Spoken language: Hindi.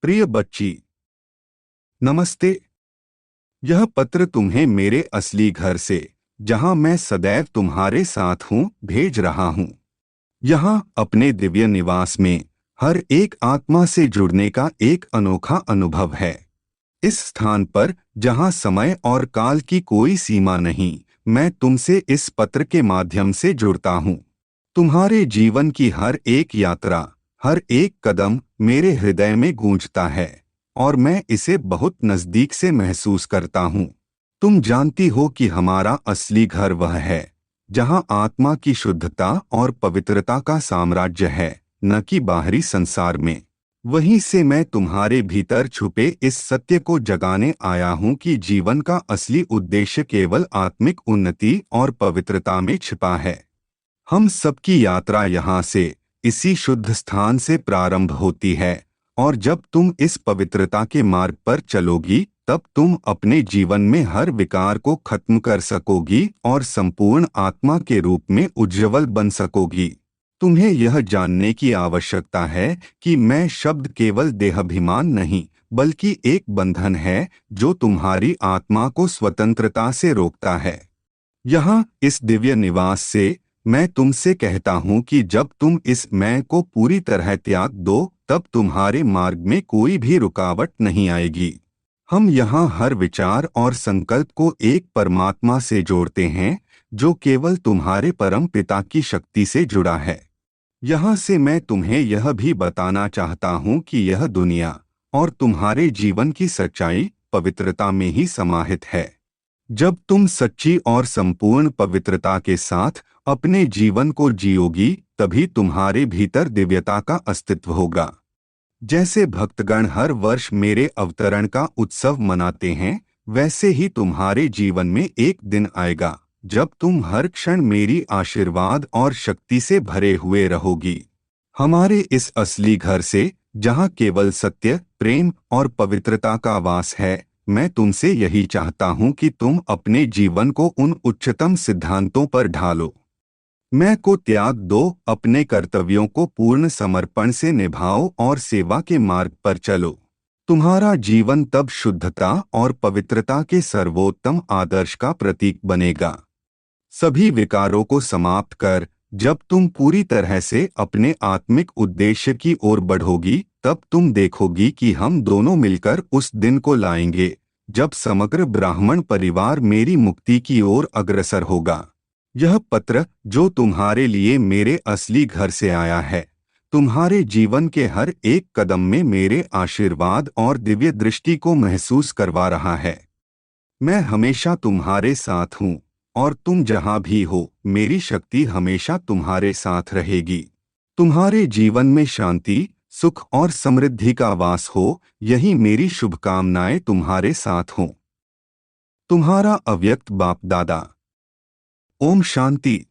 प्रिय बच्ची, नमस्ते। यह पत्र तुम्हें मेरे असली घर से, जहां मैं सदैव तुम्हारे साथ हूं, भेज रहा हूं। यहां अपने दिव्य निवास में हर एक आत्मा से जुड़ने का एक अनोखा अनुभव है। इस स्थान पर, जहां समय और काल की कोई सीमा नहीं, मैं तुमसे इस पत्र के माध्यम से जुड़ता हूं। तुम्हारे जीवन की हर एक यात्रा, हर एक कदम मेरे हृदय में गूंजता है और मैं इसे बहुत नजदीक से महसूस करता हूँ। तुम जानती हो कि हमारा असली घर वह है जहाँ आत्मा की शुद्धता और पवित्रता का साम्राज्य है, न कि बाहरी संसार में। वहीं से मैं तुम्हारे भीतर छुपे इस सत्य को जगाने आया हूँ कि जीवन का असली उद्देश्य केवल आत्मिक उन्नति और पवित्रता में छिपा है। हम सबकी यात्रा यहाँ से, इसी शुद्ध स्थान से प्रारंभ होती है, और जब तुम इस पवित्रता के मार्ग पर चलोगी, तब तुम अपने जीवन में हर विकार को खत्म कर सकोगी और संपूर्ण आत्मा के रूप में उज्ज्वल बन सकोगी। तुम्हें यह जानने की आवश्यकता है कि मैं शब्द केवल देहाभिमान नहीं, बल्कि एक बंधन है जो तुम्हारी आत्मा को स्वतंत्रता से रोकता है। यहाँ इस दिव्य निवास से मैं तुमसे कहता हूँ कि जब तुम इस मैं को पूरी तरह त्याग दो, तब तुम्हारे मार्ग में कोई भी रुकावट नहीं आएगी। हम यहाँ हर विचार और संकल्प को एक परमात्मा से जोड़ते हैं, जो केवल तुम्हारे परम पिता की शक्ति से जुड़ा है। यहाँ से मैं तुम्हें यह भी बताना चाहता हूँ कि यह दुनिया और तुम्हारे जीवन की सच्चाई पवित्रता में ही समाहित है। जब तुम सच्ची और संपूर्ण पवित्रता के साथ अपने जीवन को जियोगी, तभी तुम्हारे भीतर दिव्यता का अस्तित्व होगा। जैसे भक्तगण हर वर्ष मेरे अवतरण का उत्सव मनाते हैं, वैसे ही तुम्हारे जीवन में एक दिन आएगा जब तुम हर क्षण मेरी आशीर्वाद और शक्ति से भरे हुए रहोगी। हमारे इस असली घर से, जहाँ केवल सत्य, प्रेम और पवित्रता का वास है, मैं तुमसे यही चाहता हूँ कि तुम अपने जीवन को उन उच्चतम सिद्धांतों पर ढालो। मैं को त्याग दो, अपने कर्तव्यों को पूर्ण समर्पण से निभाओ और सेवा के मार्ग पर चलो। तुम्हारा जीवन तब शुद्धता और पवित्रता के सर्वोत्तम आदर्श का प्रतीक बनेगा। सभी विकारों को समाप्त कर, जब तुम पूरी तरह से अपने आत्मिक उद्देश्य की ओर बढ़ोगी, तब तुम देखोगी कि हम दोनों मिलकर उस दिन को लाएंगे जब समग्र ब्राह्मण परिवार मेरी मुक्ति की ओर अग्रसर होगा। यह पत्र, जो तुम्हारे लिए मेरे असली घर से आया है, तुम्हारे जीवन के हर एक कदम में मेरे आशीर्वाद और दिव्य दृष्टि को महसूस करवा रहा है। मैं हमेशा तुम्हारे साथ हूँ, और तुम जहाँ भी हो, मेरी शक्ति हमेशा तुम्हारे साथ रहेगी। तुम्हारे जीवन में शांति, सुख और समृद्धि का वास हो, यही मेरी शुभकामनाएं तुम्हारे साथ हों। तुम्हारा अव्यक्त बाप दादा। ओम शांति।